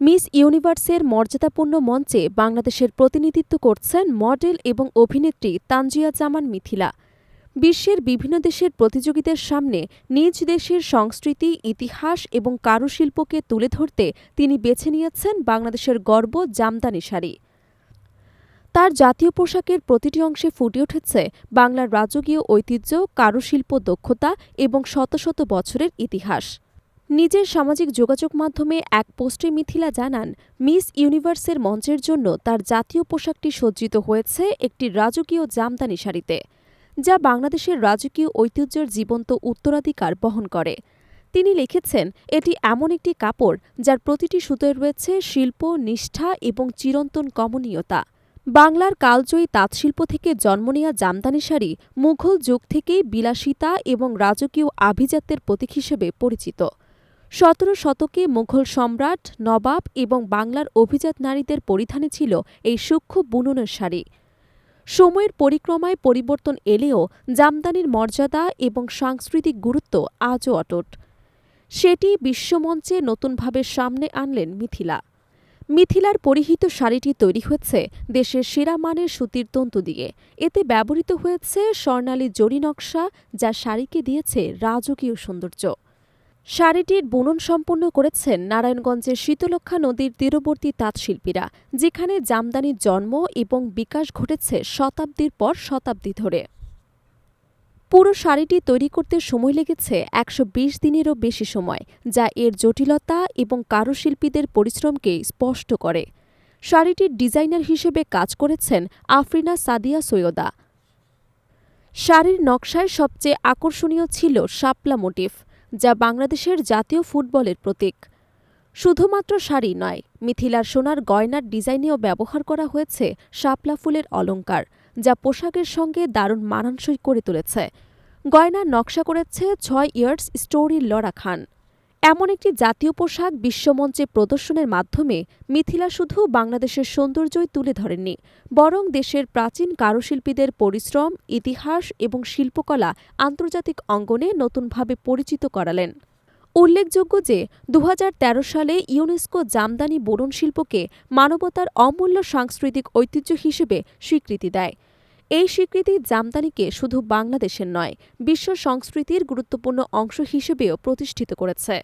Miss ইউনিভার্সের মর্যাদাপূর্ণ মঞ্চে বাংলাদেশের প্রতিনিধিত্ব করছেন মডেল এবং অভিনেত্রী তানজিয়া জামান মিথিলা। বিশ্বের বিভিন্ন দেশের প্রতিযোগীদের সামনে নিজ দেশের সংস্কৃতি, ইতিহাস এবং কারুশিল্পকে তুলে ধরতে তিনি বেছে নিয়েছেন বাংলাদেশের গর্ব জামদানি শাড়ি। তার জাতীয় পোশাকের প্রতিটি অংশে ফুটে উঠেছে বাংলার রাজকীয় ঐতিহ্য, কারুশিল্প দক্ষতা এবং শত শত বছরের ইতিহাস। নিজের সামাজিক যোগাযোগ মাধ্যমে এক পোস্টে মিথিলা জানান, মিস ইউনিভার্সের মঞ্চের জন্য তার জাতীয় পোশাকটি সজ্জিত হয়েছে একটি রাজকীয় জামদানি শাড়িতে, যা বাংলাদেশের রাজকীয় ঐতিহ্যের জীবন্ত উত্তরাধিকার বহন করে। তিনি লিখেছেন, এটি এমন একটি কাপড় যার প্রতিটি সুতোয় রয়েছে শিল্প, নিষ্ঠা এবং চিরন্তন কমনীয়তা। বাংলার কালজয়ী তাঁতশিল্প থেকে জন্ম নেয়া জামদানি শাড়ি মুঘল যুগ থেকেই বিলাসিতা এবং রাজকীয় আভিজাত্যের প্রতীক হিসেবে পরিচিত। ১৭ শতকে মুঘল সম্রাট, নবাব এবং বাংলার অভিজাত নারীদের পরিধানে ছিল এই সূক্ষ্ম বুননের শাড়ি। সময়ের পরিক্রমায় পরিবর্তন এলেও জামদানির মর্যাদা এবং সাংস্কৃতিক গুরুত্ব আজও অটুট। সেটি বিশ্বমঞ্চে নতুনভাবে সামনে আনলেন মিথিলা। মিথিলার পরিহিত শাড়িটি তৈরি হয়েছে দেশের সেরা মানের সুতির তন্তু দিয়ে। এতে ব্যবহৃত হয়েছে স্বর্ণালী জরি নকশা, যা শাড়িকে দিয়েছে রাজকীয় সৌন্দর্য। শাড়িটির বুনন সম্পন্ন করেছেন নারায়ণগঞ্জের শীতলক্ষ্যা নদীর তীরবর্তী তাঁতশিল্পীরা, যেখানে জামদানির জন্ম এবং বিকাশ ঘটেছে শতাব্দীর পর শতাব্দী ধরে। পুরো শাড়িটি তৈরি করতে সময় লেগেছে ১২০ দিনেরও বেশি সময়, যা এর জটিলতা এবং কারুশিল্পীদের পরিশ্রমকে স্পষ্ট করে। শাড়িটির ডিজাইনার হিসেবে কাজ করেছেন আফরিনা সাদিয়া সৈয়দা। শাড়ির নকশায় সবচেয়ে আকর্ষণীয় ছিল শাপলা মোটিফ, যা বাংলাদেশের জাতীয় ফুটবলের প্রতীক। শুধুমাত্র শাড়ি নয়, মিথিলার সোনার গয়নার ডিজাইনেও ব্যবহার করা হয়েছে শাপলা ফুলের অলংকার, যা পোশাকের সঙ্গে দারুণ মানানসই করে তুলেছে। গয়নার নকশা করেছে ৬ ইয়ার্স স্টোরি লরা খান। এমন একটি জাতীয় পোশাক বিশ্বমঞ্চে প্রদর্শনের মাধ্যমে মিথিলা শুধু বাংলাদেশের সৌন্দর্যই তুলে ধরেননি, বরং দেশের প্রাচীন কারুশিল্পীদের পরিশ্রম, ইতিহাস এবং শিল্পকলা আন্তর্জাতিক অঙ্গনে নতুনভাবে পরিচিত করালেন। উল্লেখযোগ্য যে ২০১৩ সালে ইউনেস্কো জামদানি বুনন শিল্পকে মানবতার অমূল্য সাংস্কৃতিক ঐতিহ্য হিসেবে স্বীকৃতি দেয়। এই স্বীকৃতি জামদানিকে শুধু বাংলাদেশের নয়, বিশ্ব সংস্কৃতির গুরুত্বপূর্ণ অংশ হিসেবেও প্রতিষ্ঠিত করেছে।